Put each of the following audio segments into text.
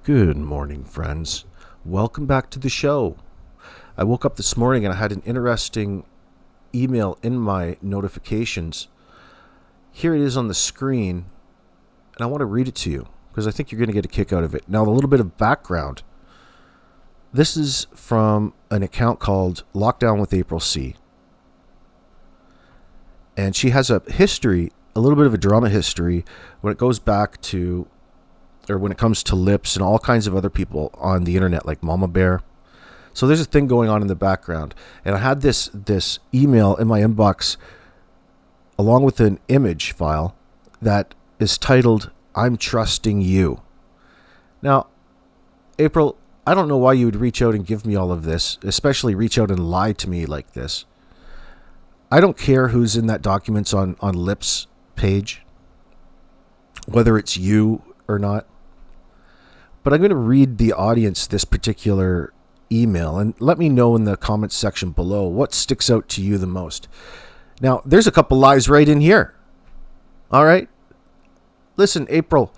Good morning, friends. Welcome back to the show. I woke up this morning and I had an interesting email in my notifications. Here it is on the screen, and I want to read it to you because I think you're going to get a kick out of it. Now, a little bit of background. This is from an account called Lockdown with April C. And she has a history, a little bit of a drama history when it goes back to, or when it comes to Lips and all kinds of other people on the internet like Mama Bear. So there's a thing going on in the background. And I had this email in my inbox along with an image file that is titled, "I'm Trusting You." Now, April, I don't know why you would reach out and give me all of this, especially reach out and lie to me like this. I don't care who's in that documents on Lips page, whether it's you or not. But I'm going to read the audience this particular email and let me know in the comments section below what sticks out to you the most. Now, there's a couple lies right in here. All right? Listen, April,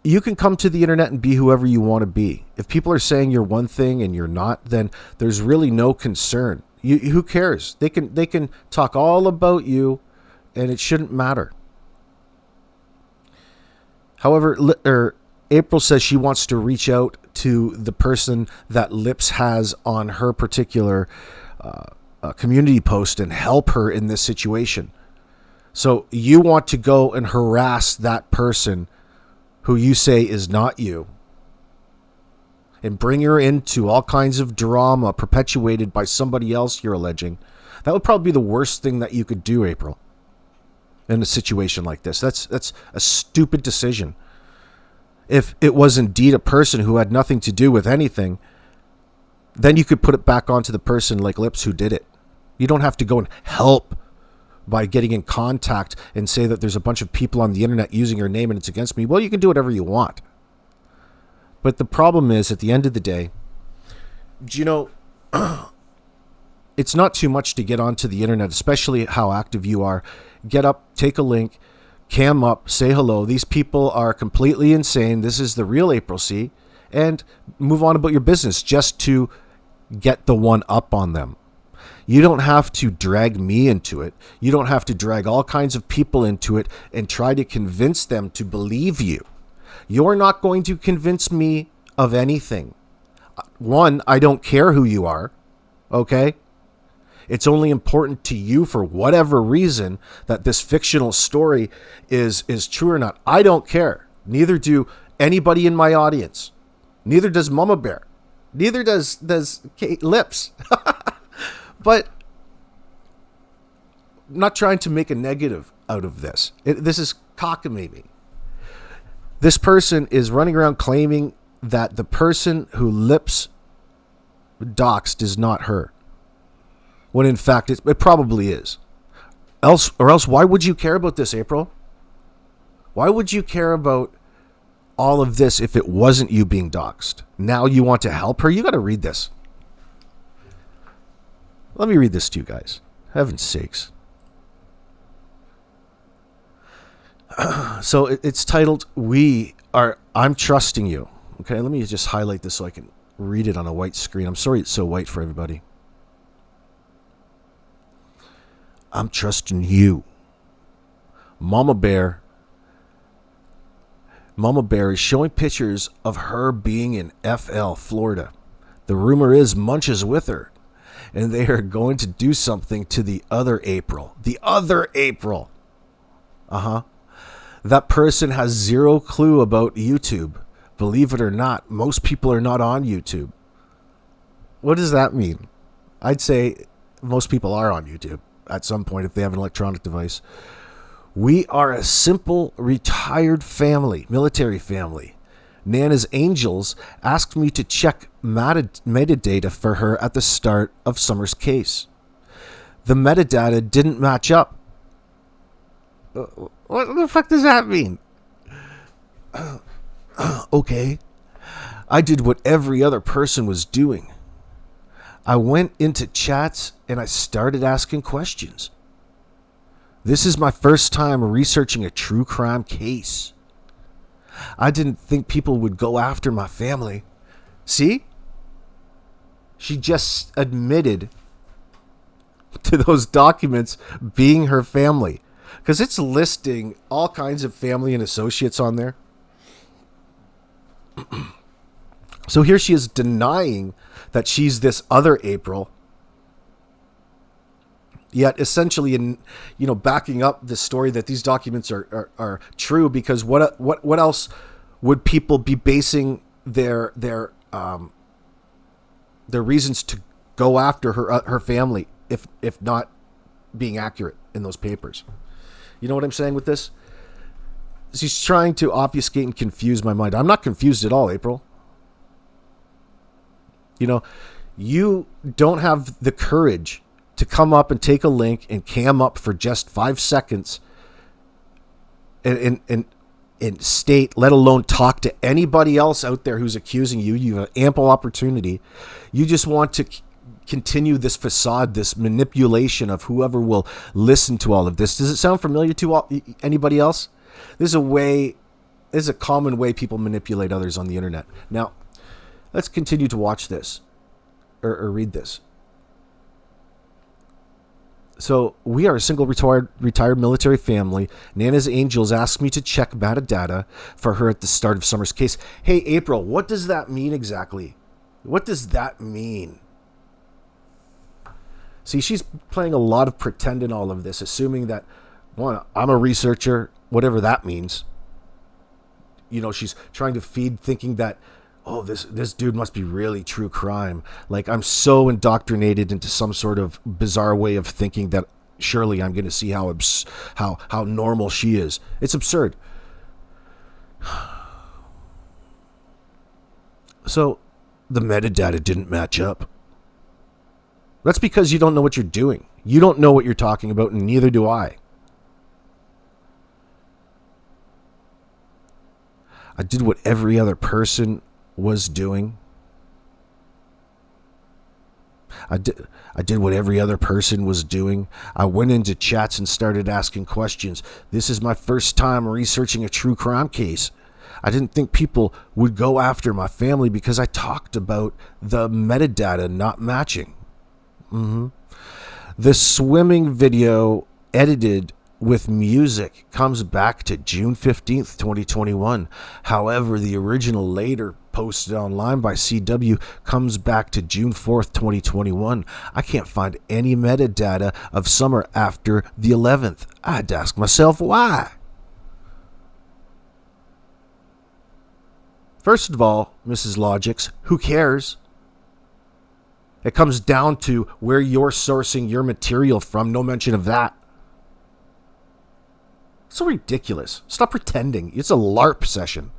you can come to the internet and be whoever you want to be. If people are saying you're one thing and you're not, then there's really no concern. Who cares? They can talk all about you and it shouldn't matter. However, April says she wants to reach out to the person that Lips has on her particular community post and help her in this situation. So you want to go and harass that person who you say is not you and bring her into all kinds of drama perpetuated by somebody else you're alleging. That would probably be the worst thing that you could do, April, in a situation like this. That's a stupid decision. If it was indeed a person who had nothing to do with anything, then you could put it back onto the person like Lips who did it. You don't have to go and help by getting in contact and say that there's a bunch of people on the internet using your name and it's against me. Well, you can do whatever you want. But the problem is, at the end of the day, it's not too much to get onto the internet, especially how active you are. Get up, take a link, cam up, say hello. These people are completely insane. This is the real April C. And move on about your business just to get the one up on them. You don't have to drag me into it. You don't have to drag all kinds of people into it and try to convince them to believe you. You're not going to convince me of anything. One, I don't care who you are. Okay? It's only important to you for whatever reason that this fictional story is true or not. I don't care. Neither do anybody in my audience. Neither does Mama Bear. Neither does Lips. But I'm not trying to make a negative out of this. This is cockamamie. This person is running around claiming that the person who Lips doxed is not her, when in fact it probably is. Else, why would you care about this, April? Why would you care about all of this if it wasn't you being doxed? Now you want to help her? You got to read this. Let me read this to you guys. Heaven's sakes. So it's titled, I'm Trusting You. Okay, let me just highlight this so I can read it on a white screen. I'm sorry it's so white for everybody. I'm trusting you. Mama Bear is showing pictures of her being in FL, Florida. The rumor is Munch is with her, and they are going to do something to the other April. The other April. That person has zero clue about YouTube. Believe it or not, most people are not on YouTube. What does that mean? I'd say most people are on YouTube at some point if they have an electronic device. We are a simple, retired family, military family. Nana's Angels asked me to check metadata for her at the start of Summer's case. The metadata didn't match up. What the fuck does that mean? Okay. I did what every other person was doing. I went into chats and I started asking questions. This is my first time researching a true crime case. I didn't think people would go after my family. See? She just admitted to those documents being her family. Because it's listing all kinds of family and associates on there. So here she is denying that she's this other April. Yet essentially backing up the story that these documents are true, because what else would people be basing their reasons to go after her family if not being accurate in those papers? You know what I'm saying with this? She's trying to obfuscate and confuse my mind. I'm not confused at all, April. You don't have the courage to come up and take a link and cam up for just 5 seconds and state, let alone talk to anybody else out there who's accusing you. You have ample opportunity. You just want to continue this facade, this manipulation of whoever will listen to all of this. Does it sound familiar to anybody else? This is a common way people manipulate others on the internet. Now, let's continue to watch this or read this. So, we are a single retired military family. Nana's Angels asked me to check metadata for her at the start of Summer's case. Hey, April, what does that mean exactly? What does that mean? See, she's playing a lot of pretend in all of this, assuming that, one, I'm a researcher, whatever that means. She's trying to feed thinking that, oh, this dude must be really true crime. Like, I'm so indoctrinated into some sort of bizarre way of thinking that surely I'm going to see how normal she is. It's absurd. So, the metadata didn't match up. That's because you don't know what you're doing. You don't know what you're talking about, and neither do I. I did what every other person was doing. I did what every other person was doing. I went into chats and started asking questions. This is my first time researching a true crime case. I didn't think people would go after my family because I talked about the metadata not matching. The swimming video edited with music comes back to June 15th, 2021. However, the original later posted online by CW comes back to June 4th, 2021. I can't find any metadata of Summer after the 11th. I had to ask myself why. First of all, Mrs. Logics, who cares? It comes down to where you're sourcing your material from. No mention of that. So ridiculous. Stop pretending. It's a LARP session.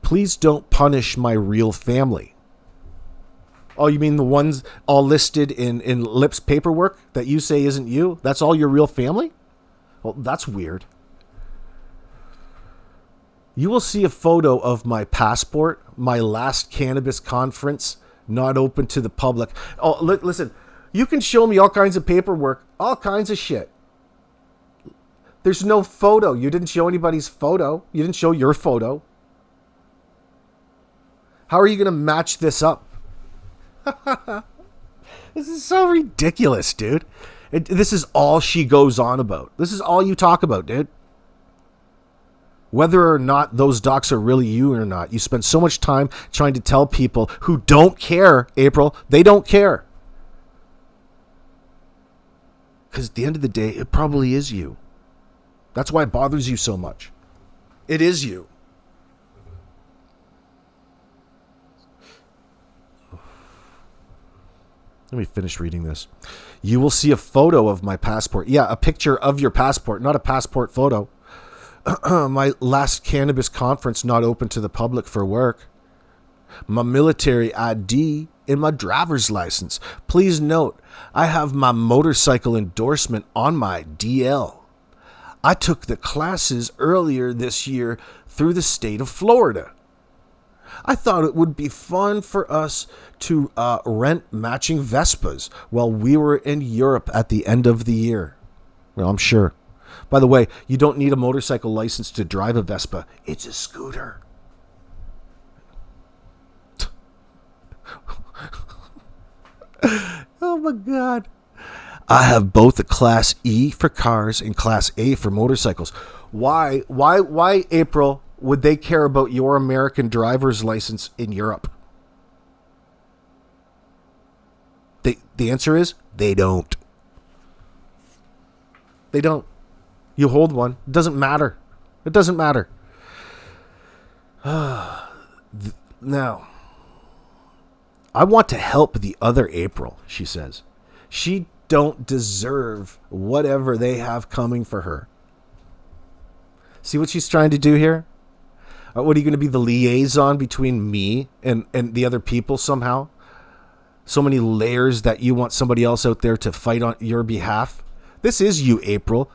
Please don't punish my real family. Oh, you mean the ones all listed in Lip's paperwork that you say isn't you? That's all your real family? Well, that's weird. You will see a photo of my passport, my last cannabis conference, not open to the public. Oh, listen, you can show me all kinds of paperwork, all kinds of shit. There's no photo. You didn't show anybody's photo. You didn't show your photo. How are you going to match this up? This is so ridiculous, dude. This is all she goes on about. This is all you talk about, dude. Whether or not those docs are really you or not, you spend so much time trying to tell people who don't care, April, they don't care. Because at the end of the day, it probably is you. That's why it bothers you so much. It is you. Let me finish reading this. You will see a photo of my passport. Yeah, a picture of your passport, not a passport photo. My last cannabis conference not open to the public for work. My military ID and my driver's license. Please note, I have my motorcycle endorsement on my DL. I took the classes earlier this year through the state of Florida. I thought it would be fun for us to rent matching Vespas while we were in Europe at the end of the year. Well, I'm sure. By the way, you don't need a motorcycle license to drive a Vespa. It's a scooter. Oh my God. I have both a Class E for cars and Class A for motorcycles. Why, April, would they care about your American driver's license in Europe? The answer is they don't. They don't. You hold one. It doesn't matter. It doesn't matter. Now, I want to help the other April, she says. She don't deserve whatever they have coming for her. See what she's trying to do here? What, are you going to be the liaison between me and the other people somehow? So many layers that you want somebody else out there to fight on your behalf? This is you, April,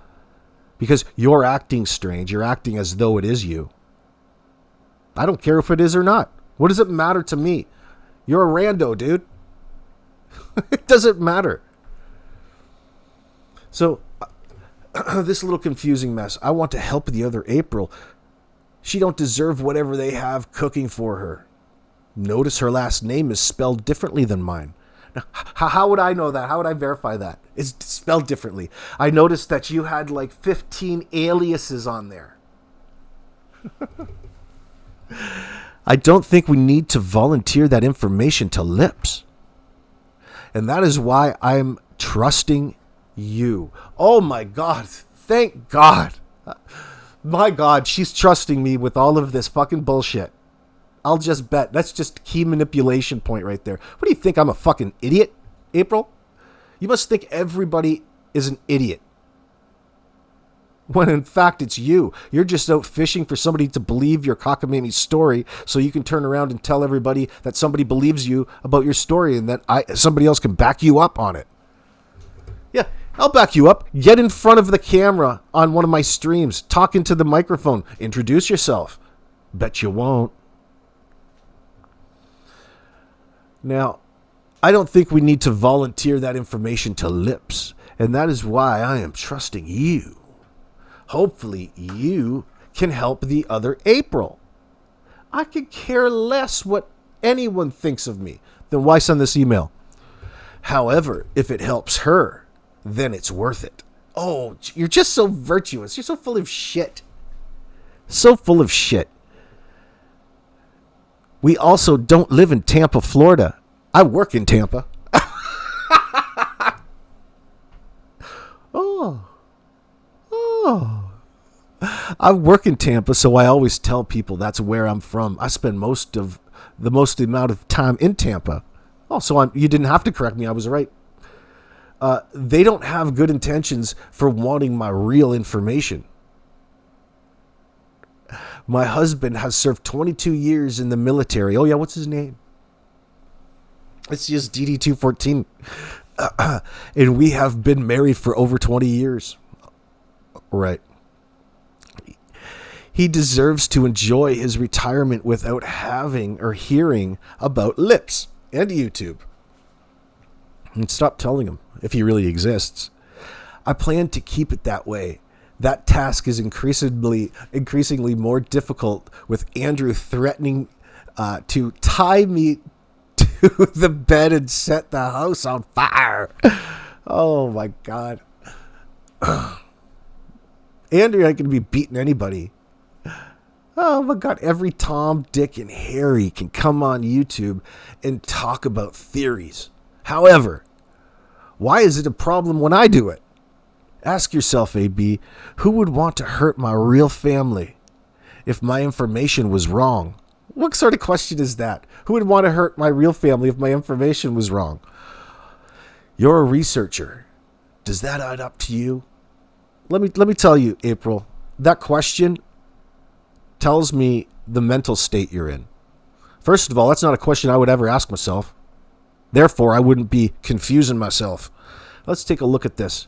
because you're acting strange. You're acting as though it is you. I don't care if it is or not. What does it matter to me? You're a rando, dude. It doesn't matter. So, this little confusing mess. I want to help the other April. She don't deserve whatever they have cooking for her. Notice her last name is spelled differently than mine. Now, how would I know that? How would I verify that? It's spelled differently. I noticed that you had like 15 aliases on there. I don't think we need to volunteer that information to lips. And that is why I'm trusting you. Oh my God. Thank God. My God, she's trusting me with all of this fucking bullshit. I'll just bet. That's just key manipulation point right there. What do you think? I'm a fucking idiot, April? You must think everybody is an idiot. When in fact it's you. You're just out fishing for somebody to believe your cockamamie story so you can turn around and tell everybody that somebody believes you about your story and that somebody else can back you up on it. Yeah, I'll back you up. Get in front of the camera on one of my streams. Talk into the microphone. Introduce yourself. Bet you won't. Now, I don't think we need to volunteer that information to lips, and that is why I am trusting you. Hopefully, you can help the other April. I could care less what anyone thinks of me. Then why send this email? However, if it helps her, then it's worth it. Oh, you're just so virtuous. You're so full of shit. So full of shit. We also don't live in Tampa, Florida. I work in Tampa. Oh. I work in Tampa, so I always tell people that's where I'm from. I spend most amount of time in Tampa. Oh, so you didn't have to correct me. I was right. They don't have good intentions for wanting my real information. My husband has served 22 years in the military. Oh, yeah, what's his name? It's just DD214. And we have been married for over 20 years. Right. He deserves to enjoy his retirement without having or hearing about lips and YouTube. And stop telling him if he really exists. I plan to keep it that way. That task is increasingly more difficult with Andrew threatening to tie me to the bed and set the house on fire. Oh my God. Andrew ain't gonna be beating anybody. Oh my God. Every Tom, Dick, and Harry can come on YouTube and talk about theories. However, why is it a problem when I do it? Ask yourself, AB, who would want to hurt my real family if my information was wrong? What sort of question is that? Who would want to hurt my real family if my information was wrong? You're a researcher. Does that add up to you? Let me tell you, April, that question tells me the mental state you're in. First of all, that's not a question I would ever ask myself. Therefore, I wouldn't be confusing myself. Let's take a look at this.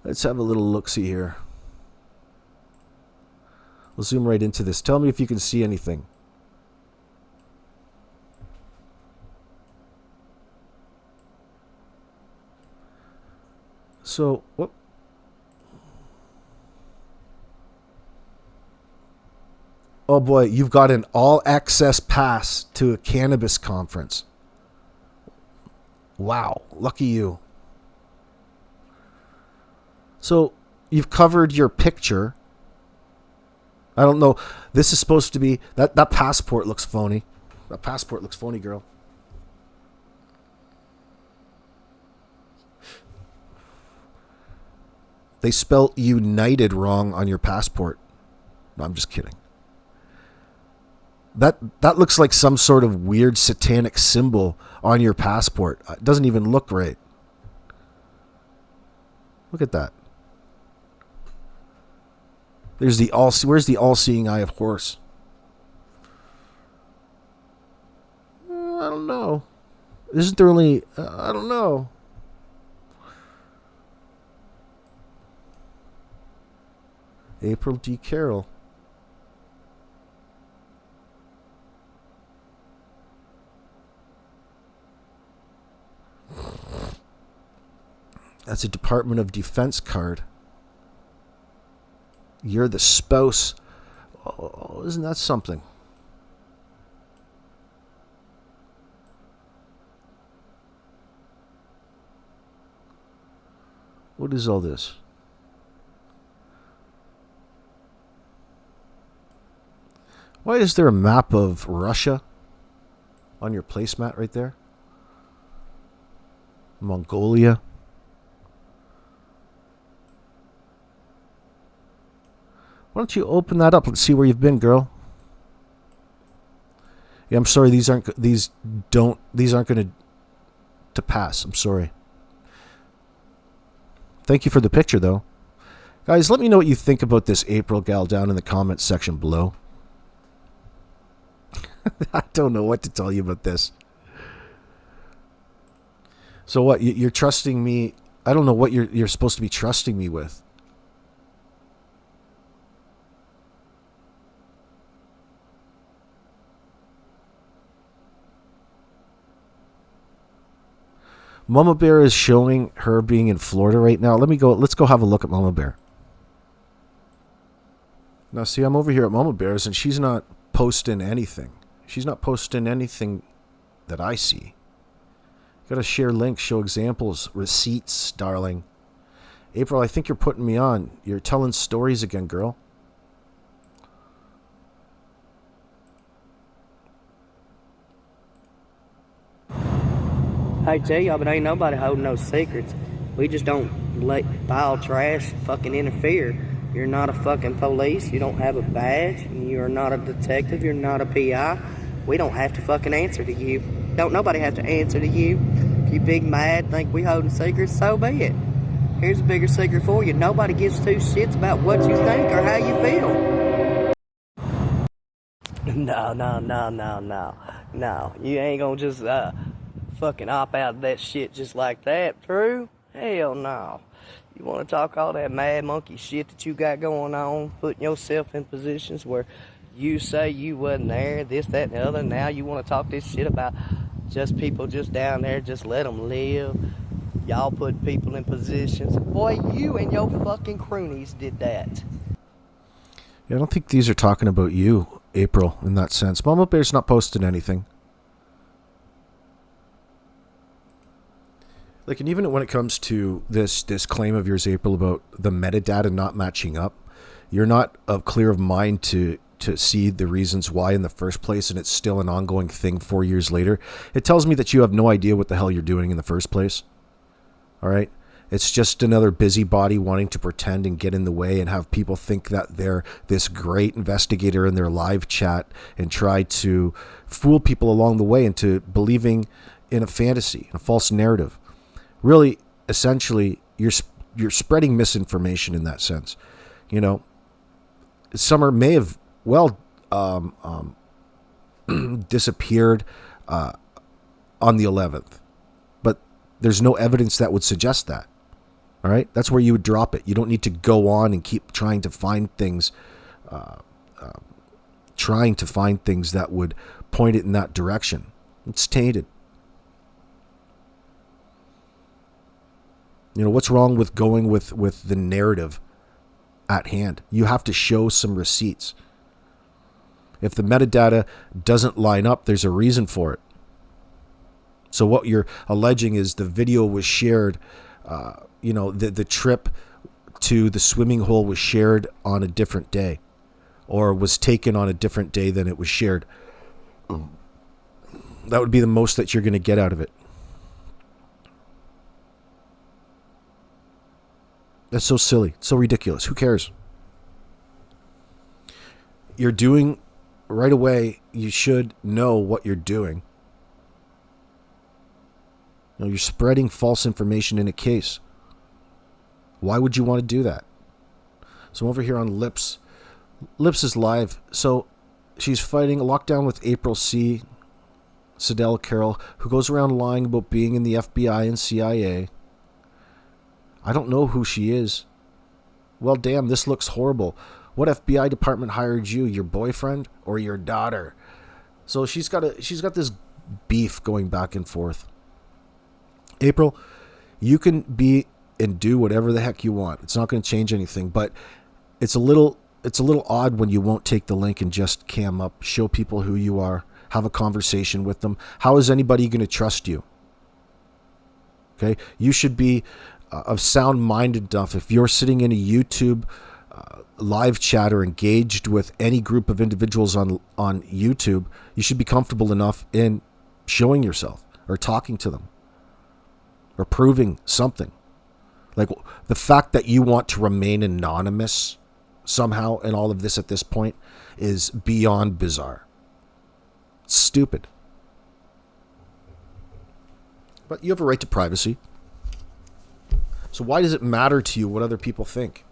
Let's have a little look-see here. We'll zoom right into this. Tell me if you can see anything. So, Oh boy, you've got an all access pass to a cannabis conference. Wow, lucky you. So you've covered your picture. I don't know. This is supposed to be that passport looks phony. That passport looks phony, girl. They spelled united wrong on your passport. No, I'm just kidding. That looks like some sort of weird satanic symbol on your passport. It doesn't even look right. Look at that. Where's the all-seeing eye of Horus? I don't know. Isn't there only... I don't know. April D. Carroll. That's a Department of Defense card. You're the spouse. Oh, isn't that something? What is all this? Why is there a map of Russia on your placemat right there? Mongolia. Why don't you open that up? Let's see where you've been, girl. Yeah, I'm sorry. These aren't going to pass. I'm sorry. Thank you for the picture, though. Guys, let me know what you think about this April gal down in the comments section below. I don't know what to tell you about this. So what? You're trusting me? I don't know what you're supposed to be trusting me with. Mama Bear is showing her being in Florida right now. Let's go have a look at Mama Bear. Now, see, I'm over here at Mama Bear's, and she's not posting anything. She's not posting anything that I see. Gotta share links, show examples, receipts, darling. April, I think you're putting me on. You're telling stories again, girl. I tell y'all, but ain't nobody holding no secrets. We just don't let foul trash fucking interfere. You're not a fucking police. You don't have a badge. You're not a detective. You're not a PI. We don't have to fucking answer to you. Don't nobody have to answer to you. If you big mad, think we holding secrets, so be it. Here's a bigger secret for you. Nobody gives two shits about what you think or how you feel. No. You ain't gonna just fucking opt out of that shit just like that, true? Hell no. You want to talk all that mad monkey shit that you got going on, putting yourself in positions where you say you wasn't there, this, that, and the other. Now you want to talk this shit about just people just down there, just let them live. Y'all put people in positions. Boy, you and your fucking croonies did that. Yeah, I don't think these are talking about you, April, in that sense. Mama Bear's not posting anything. Like, and even when it comes to this claim of yours, April, about the metadata not matching up, you're not clear of mind to see the reasons why in the first place, and it's still an ongoing thing 4 years later. It tells me that you have no idea what the hell you're doing in the first place. All right? It's just another busybody wanting to pretend and get in the way and have people think that they're this great investigator in their live chat and try to fool people along the way into believing in a fantasy, a false narrative. Really, essentially, you're spreading misinformation in that sense. You know, Summer may have disappeared on the 11th, but there's no evidence that would suggest that. All right, that's where you would drop it. You don't need to go on and keep trying to find things, that would point it in that direction. It's tainted. You know, what's wrong with going with the narrative at hand? You have to show some receipts. If the metadata doesn't line up, there's a reason for it. So what you're alleging is the video was shared, the trip to the swimming hole was shared on a different day, or was taken on a different day than it was shared. That would be the most that you're going to get out of it. That's so silly, so ridiculous. Who cares? You're doing right away, you should know what you're doing. You're spreading false information in a case. Why would you want to do that? So I'm over here on Lips. Lips is live. So she's fighting a lockdown with April C. Sidell Carroll, who goes around lying about being in the FBI and CIA. I don't know who she is. Well, damn, this looks horrible. What FBI department hired you? Your boyfriend or your daughter? So she's got this beef going back and forth. April, you can be and do whatever the heck you want. It's not going to change anything, but it's a little odd when you won't take the link and just cam up, show people who you are, have a conversation with them. How is anybody going to trust you? Okay, you should be of sound minded enough. If you're sitting in a YouTube live chat or engaged with any group of individuals on YouTube, you should be comfortable enough in showing yourself or talking to them or proving something. Like the fact that you want to remain anonymous somehow in all of this at this point is beyond bizarre. It's stupid. But you have a right to privacy. So why does it matter to you what other people think?